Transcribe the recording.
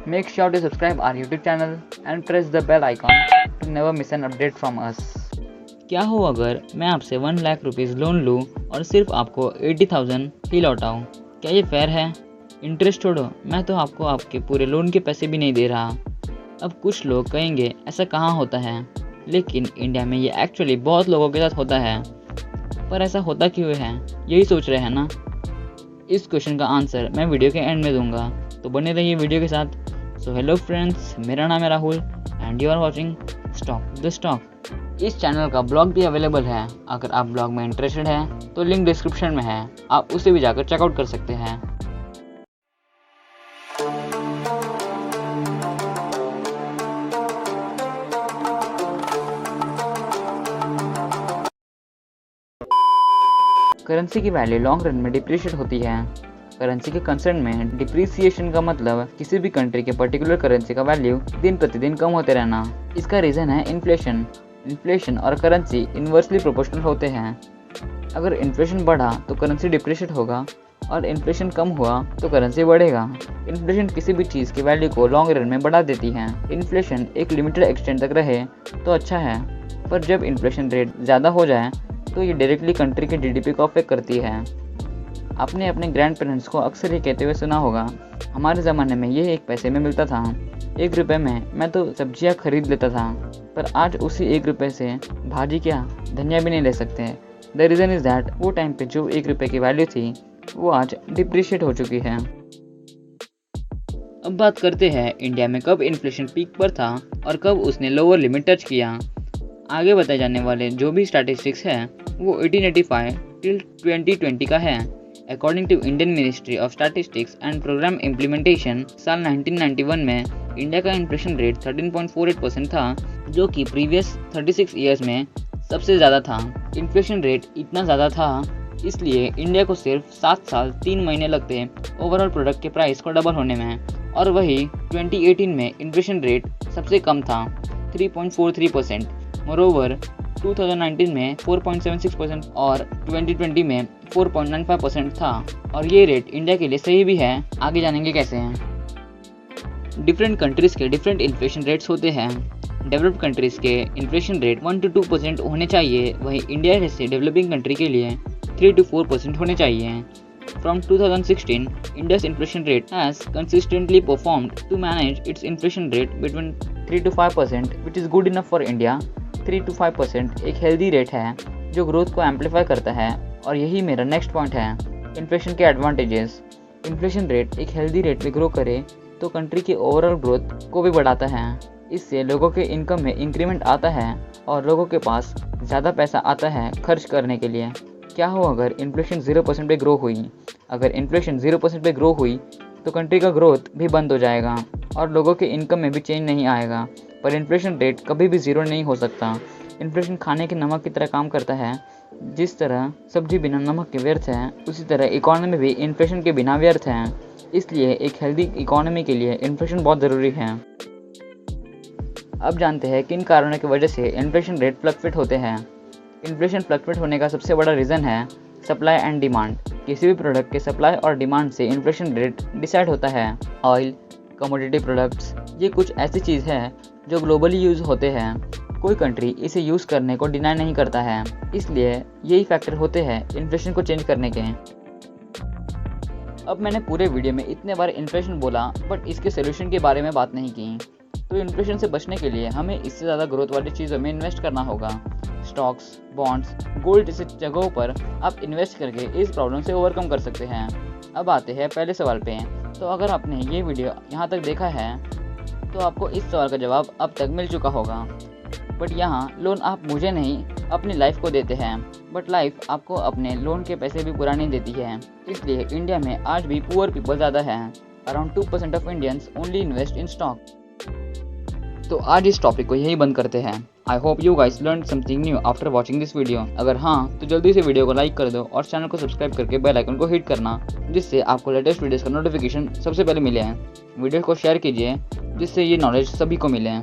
Make sure to subscribe our YouTube channel and press the bell icon to never miss an update from us. क्या हो अगर मैं आपसे 1 lakh rupees loan लूँ और सिर्फ आपको 80,000 ही लौटाऊँ? क्या ये फेयर है? इंटरेस्ट छोड़ो, मैं तो आपको आपके पूरे लोन के पैसे भी नहीं दे रहा। अब कुछ लोग कहेंगे ऐसा कहाँ होता है, लेकिन इंडिया में ये एक्चुअली बहुत लोगों के साथ होता है। पर ऐसा होता क्यों है, यही सोच रहे हैं ना? इस क्वेश्चन का आंसर मैं वीडियो के एंड में दूंगा, तो बने रहिए वीडियो के साथ। सो हेलो फ्रेंड्स, मेरा नाम है Rahul and you are watching stock the stock. इस चैनल का ब्लॉग भी अवेलेबल है। अगर आप ब्लॉग में इंटरेस्टेड हैं तो लिंक डिस्क्रिप्शन में है, आप उसे भी जाकर चेकआउट कर सकते हैं। करेंसी की वैल्यू लॉन्ग रन में डिप्रिशिएट होती है। करेंसी के कंसर्न में डिप्रिसिएशन का मतलब किसी भी कंट्री के पर्टिकुलर करेंसी का वैल्यू दिन प्रतिदिन कम होते रहना। इसका रीज़न है इन्फ्लेशन और करेंसी इन्वर्सली प्रोपोर्शनल होते हैं। अगर इन्फ्लेशन बढ़ा तो करेंसी डिप्रिशिएट होगा और इन्फ्लेशन कम हुआ तो करेंसी बढ़ेगा। इन्फ्लेशन किसी भी चीज़ की वैल्यू को लॉन्ग रन में बढ़ा देती है। इन्फ्लेशन एक लिमिटेड एक्सटेंट तक रहे तो अच्छा है, पर जब इन्फ्लेशन रेट ज़्यादा हो जाए तो ये डायरेक्टली कंट्री के जीडीपी को अफेक्ट करती है। आपने अपने ग्रैंड पेरेंट्स को अक्सर ये कहते हुए सुना होगा, हमारे ज़माने में ये 1 पैसे में मिलता था, 1 रुपये में मैं तो सब्जियां खरीद लेता था, पर आज उसी 1 रुपये से भाजी क्या धनिया भी नहीं ले सकते। द रीज़न इज़ दैट वो टाइम पे जो 1 रुपये की वैल्यू थी वो आज डिप्रिशिएट हो चुकी है। अब बात करते हैं इंडिया में कब इन्फ्लेशन पीक पर था और कब उसने लोअर लिमिट टच किया। आगे बताए जाने वाले जो भी स्टैटिस्टिक्स है वो 1885 टिल 2020 का है। According to Indian ministry of statistics and programme implementation, साल 1991 में इंडिया का इन्फ्लेशन रेट 13.48% था, जो कि प्रीवियस 36 ईयर्स में सबसे ज़्यादा था। इन्फ्लेशन रेट इतना ज़्यादा था इसलिए इंडिया को सिर्फ 7 साल 3 महीने लगते ओवरऑल प्रोडक्ट के प्राइस को डबल होने में, और वही 2018 में इन्फ्लेशन रेट सबसे कम था 3.43%। मोरोवर 2019 में 4.76% और 2020 में 4.95% था, और ये रेट इंडिया के लिए सही भी है। आगे जानेंगे कैसे हैं। डिफरेंट कंट्रीज़ के डिफरेंट इन्फ्लेशन रेट्स होते हैं। डेवलप्ड कंट्रीज़ के इन्फ्लेशन रेट 1 to 2% होने चाहिए, वहीं इंडिया जैसे डेवलपिंग कंट्री के लिए 3 to 4% होने चाहिए। From 2016, India's inflation rate has consistently performed to manage its inflation rate between 3 to 5%, which is good enough for India। 3 to 5% एक हेल्दी रेट है जो ग्रोथ को एम्पलीफाई करता है, और यही मेरा नेक्स्ट पॉइंट है, इन्फ्लेशन के एडवांटेजेस। इन्फ्लेशन रेट एक हेल्दी रेट पे ग्रो करे तो कंट्री की ओवरऑल ग्रोथ को भी बढ़ाता है। इससे लोगों के इनकम में इंक्रीमेंट आता है और लोगों के पास ज़्यादा पैसा आता है खर्च करने के लिए। क्या हो अगर इन्फ्लेशन 0% पे ग्रो हुई? अगर इन्फ्लेशन 0% पे ग्रो हुई तो कंट्री का ग्रोथ भी बंद हो जाएगा और लोगों के इनकम में भी चेंज नहीं आएगा। पर इन्फ्लेशन रेट कभी भी ज़ीरो नहीं हो सकता। इन्फ्लेशन खाने के नमक की तरह काम करता है। जिस तरह सब्जी बिना नमक के व्यर्थ है, उसी तरह इकोनॉमी भी इन्फ्लेशन के बिना व्यर्थ है। इसलिए एक हेल्दी इकोनॉमी के लिए इन्फ्लेशन बहुत ज़रूरी है। अब जानते हैं किन कारणों की वजह से इन्फ्लेशन रेट फ्लक्चुएट होते हैं। इन्फ्लेशन फ्लक्चुएट होने का सबसे बड़ा रीज़न है सप्लाई एंड डिमांड। किसी भी प्रोडक्ट के सप्लाई और डिमांड से इन्फ्लेशन रेट डिसाइड होता है। ऑयल, कमोडिटी प्रोडक्ट्स, ये कुछ ऐसी चीज़ है जो ग्लोबली यूज़ होते हैं। कोई कंट्री इसे यूज़ करने को डिनाई नहीं करता है, इसलिए यही फैक्टर होते हैं इन्फ्लेशन को चेंज करने के। अब मैंने पूरे वीडियो में इतने बार इन्फ्लेशन बोला, बट इसके सोल्यूशन के बारे में बात नहीं की। तो इन्फ्लेशन से बचने के लिए हमें इससे ज़्यादा ग्रोथ वाली चीज़ों में इन्वेस्ट करना होगा। स्टॉक्स, बॉन्ड्स, गोल्ड जैसे जगहों पर आप इन्वेस्ट करके इस प्रॉब्लम से ओवरकम कर सकते हैं। अब आते हैं पहले सवाल पे। तो अगर आपने ये वीडियो यहाँ तक देखा है तो आपको इस सवाल का जवाब अब तक मिल चुका होगा। बट यहाँ लोन आप मुझे नहीं अपनी लाइफ को देते हैं, बट लाइफ आपको अपने लोन के पैसे भी पूरा नहीं देती है। इसलिए इंडिया में आज भी पुअर पीपल ज़्यादा है। Around 2% of Indians only invest in stock. तो आज इस टॉपिक को यही बंद करते हैं। I hope you guys learn something new after watching this video. अगर हाँ तो जल्दी से वीडियो को लाइक कर दो और चैनल को सब्सक्राइब करके बेल आइकन को हिट करना, जिससे आपको लेटेस्ट वीडियोस का नोटिफिकेशन सबसे पहले मिले। वीडियो को शेयर कीजिए जिससे ये नॉलेज सभी को मिले।